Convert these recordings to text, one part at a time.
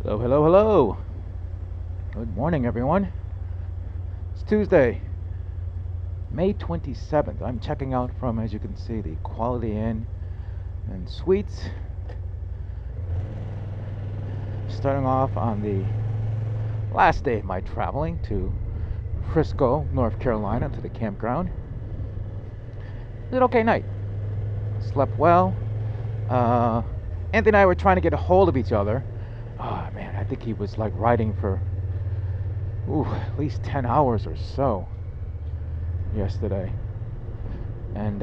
Hello, hello, hello. Good morning, everyone. It's Tuesday, May 27th. I'm checking out from, as you can see, the Quality Inn and Suites. Starting off on the last day of my traveling to Frisco, North Carolina, to the campground. It was an okay night. Slept well. Anthony and I were trying to get a hold of each other. Oh man, I think he was like riding for at least 10 hours or so yesterday. And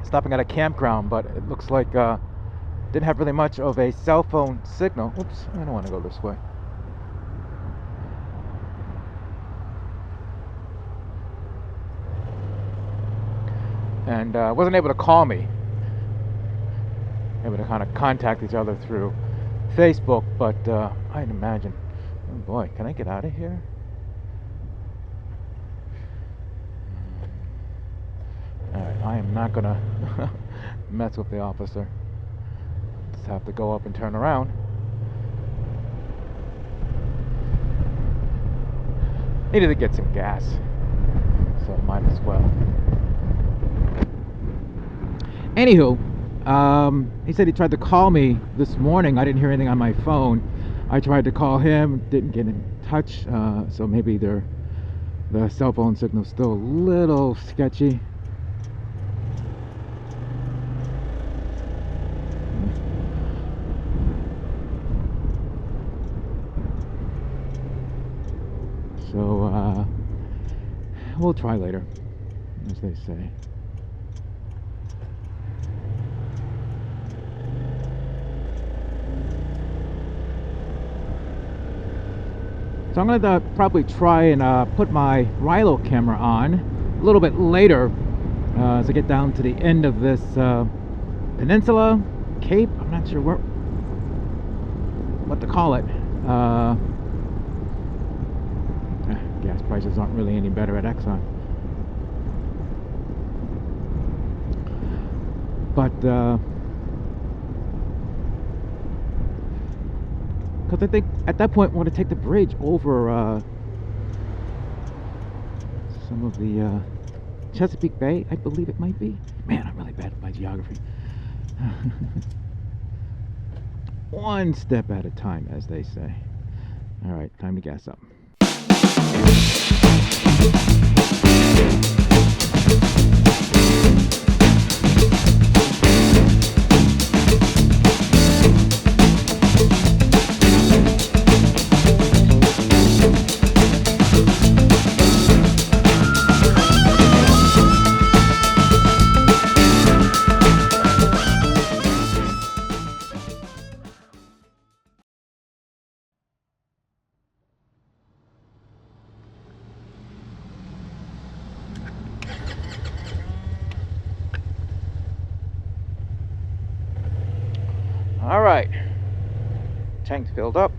stopping at a campground, but it looks like didn't have really much of a cell phone signal. Oops, I don't want to go this way. And wasn't able to call me. Able to kind of contact each other through Facebook, but I'd imagine, oh boy, can I get out of here? Alright, I am not gonna mess with the officer. Just have to go up and turn around. Needed to get some gas, so might as well. Anywho, he said he tried to call me this morning. I didn't hear anything on my phone. I tried to call him, didn't get in touch, so maybe the cell phone signal's still a little sketchy. So we'll try later, as they say. So I'm going to probably try and put my Rylo camera on a little bit later as I get down to the end of this peninsula, cape, I'm not sure what to call it. Gas prices aren't really any better at Exxon. But because I think at that point I want to take the bridge over some of the Chesapeake Bay, I believe it might be. Man, I'm really bad at my geography. One step at a time, as they say. All right, time to gas up. Alright, tank's filled up,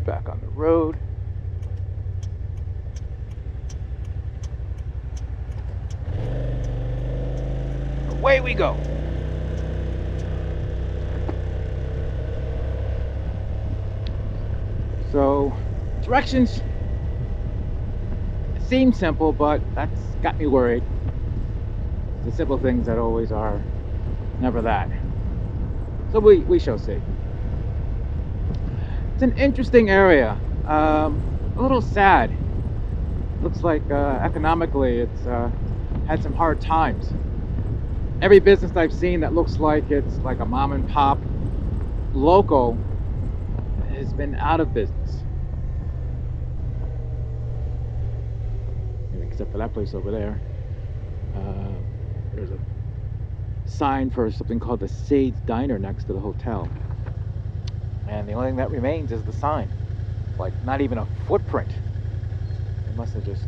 back on the road. Away we go. So, directions seem simple, but that's got me worried. The simple things that always are never that. So we shall see. It's an interesting area. A little sad. Looks like economically it's had some hard times. Every business I've seen that looks like it's like a mom and pop local has been out of business. Except for that place over there. There's a sign for something called the Sage Diner next to the hotel, and the only thing that remains is the sign. Like, not even a footprint. They must have just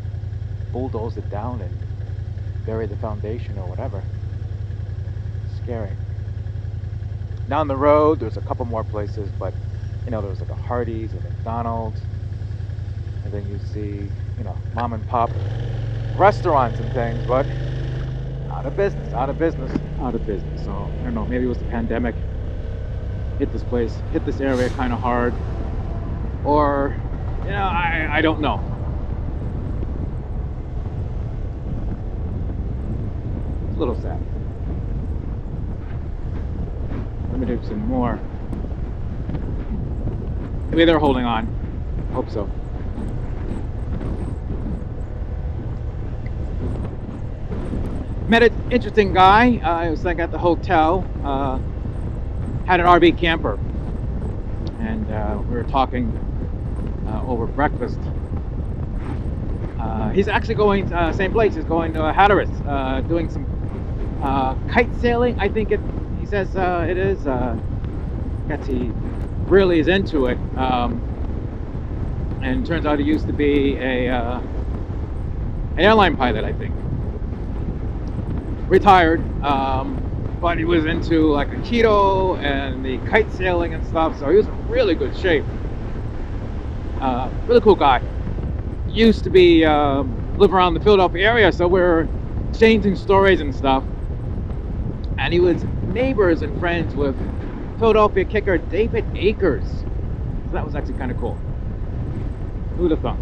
bulldozed it down and buried the foundation or whatever. Scary. Down the road there's a couple more places, but you know, there's like a Hardee's and McDonald's, and then you see, you know, mom and pop restaurants and things, but out of business, out of business, out of business. So I don't know, maybe it was the pandemic hit this area kind of hard, or you know, I don't know. It's a little sad. Let me do some more. Maybe they're holding on. Hope so. Met an interesting guy. I was like at the hotel. Had an RV camper, and we were talking over breakfast. He's actually going same place. He's going to Hatteras, doing some kite sailing. I think he says it is. Guess he really is into it. And it turns out he used to be an airline pilot, I think. Retired, but he was into like Aikido and the kite sailing and stuff, so he was in really good shape. Really cool guy. Used to be live around the Philadelphia area, so we're exchanging stories and stuff. And he was neighbors and friends with Philadelphia kicker David Akers. So that was actually kind of cool. Who'd have thought?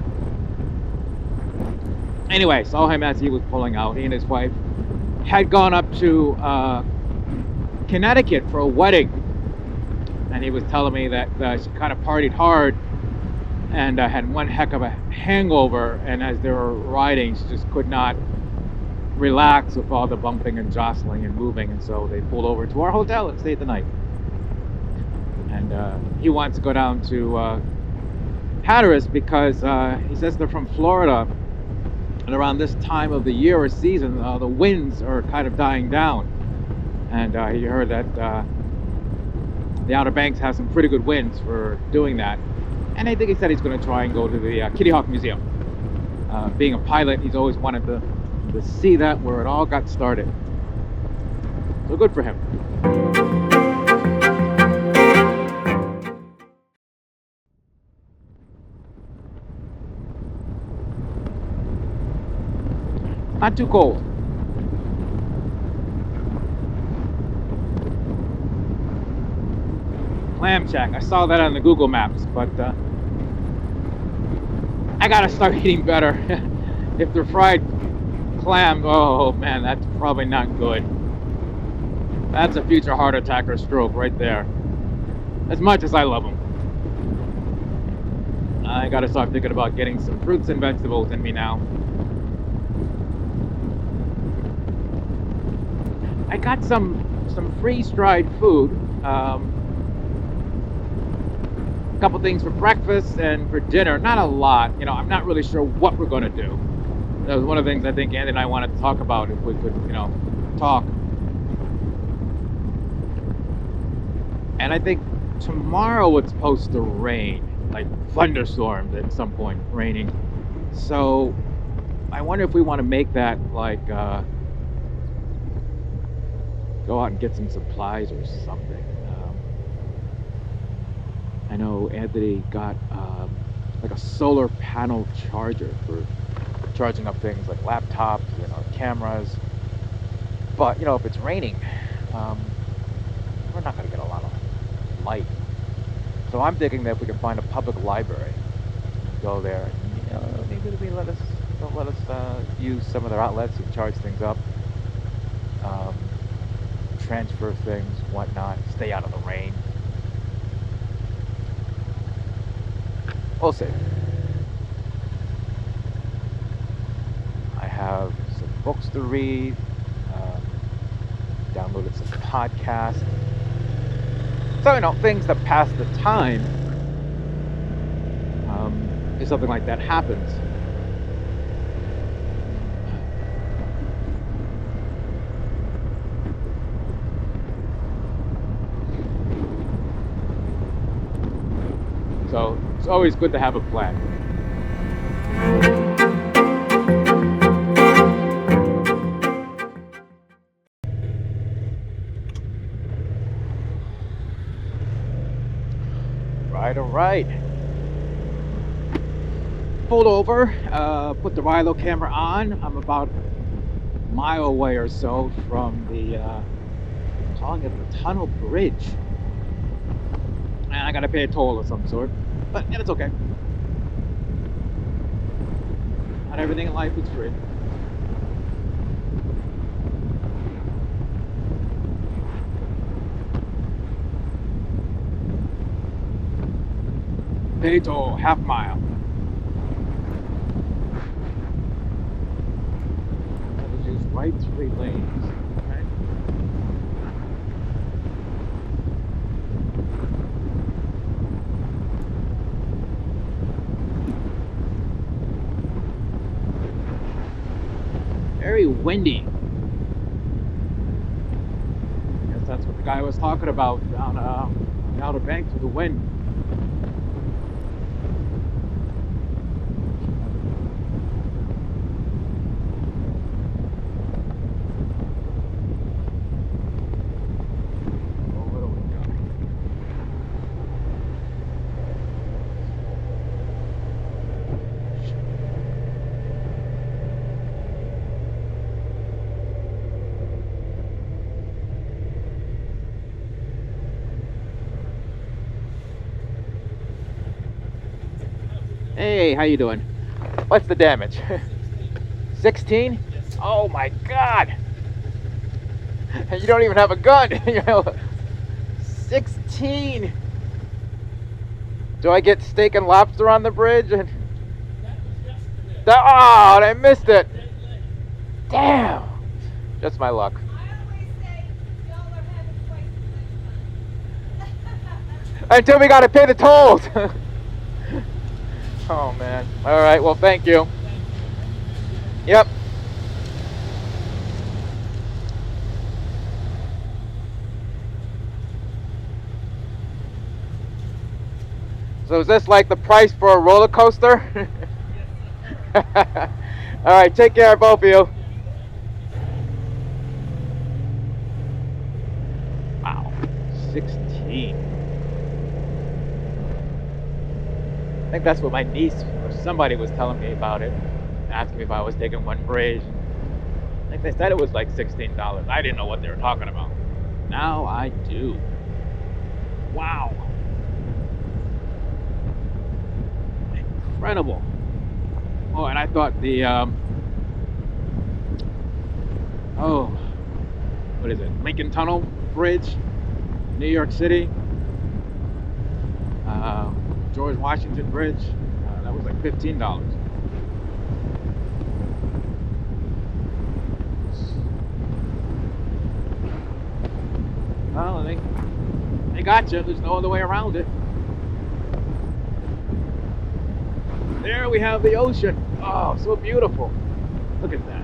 Anyway, saw him as he was pulling out. He and his wife had gone up to Connecticut for a wedding, and he was telling me that she kind of partied hard and had one heck of a hangover, and as they were riding she just could not relax with all the bumping and jostling and moving, and so they pulled over to our hotel and stayed the night. And he wants to go down to Hatteras because he says they're from Florida, and around this time of the year or season the winds are kind of dying down, and he heard that the Outer Banks has some pretty good winds for doing that. And I think he said he's going to try and go to the Kitty Hawk Museum. Being a pilot, he's always wanted to see that, where it all got started. So good for him. Not too cold. Clam shack. I saw that on the Google Maps, but I gotta start eating better. If they're fried clams, oh man, that's probably not good. That's a future heart attack or stroke right there. As much as I love them, I gotta start thinking about getting some fruits and vegetables in me now. I got some freeze-dried food. A couple things for breakfast and for dinner. Not a lot. You know, I'm not really sure what we're going to do. That was one of the things I think Andy and I wanted to talk about, if we could, you know, talk. And I think tomorrow it's supposed to rain, like thunderstorms at some point, raining. So I wonder if we want to make that like go out and get some supplies or something. I know Anthony got like a solar panel charger for charging up things like laptops and our cameras. But you know, if it's raining, we're not going to get a lot of light. So I'm thinking that if we can find a public library, go there, and, you know, maybe they'll let us use some of their outlets and charge things up. Transfer things, whatnot, stay out of the rain. We'll see. I have some books to read, downloaded some podcasts. So, you know, things that pass the time, if something like that happens. So it's always good to have a plan. All right. Pulled over, put the Rylo camera on. I'm about a mile away or so from the, calling it the tunnel bridge. And I gotta pay a toll of some sort. But it's okay. Not everything in life is free. Pay toll, half mile. That is just right 3 lanes. Okay. Very windy. I guess that's what the guy was talking about down the Outer Banks with the wind. Hey, how you doing? What's the damage? 16? Oh my God! You don't even have a gun. 16. Do I get steak and lobster on the bridge? And oh, I missed it. Damn. Just my luck. Until we gotta pay the tolls. Oh man. All right. Well, thank you. Yep. So is this like the price for a roller coaster? All right. Take care, both of you. Wow. 16. I think that's what my niece or somebody was telling me about it, asking me if I was taking one bridge. I think they said it was like $16. I didn't know what they were talking about. Now I do. Wow. Incredible. Oh, and I thought the, what is it? Lincoln Tunnel Bridge, New York City. George Washington Bridge, that was like $15. Well, they got you. There's no other way around it. There we have the ocean. Oh, so beautiful. Look at that.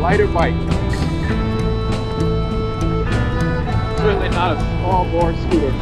Lighter bike. Certainly not a small bore scooter.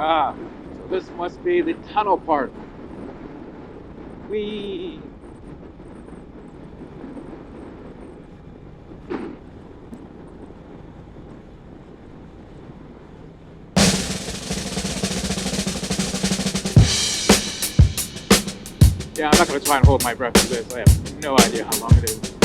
Ah, so this must be the tunnel part. Whee! Yeah, I'm not going to try and hold my breath for this. I have no idea how long it is.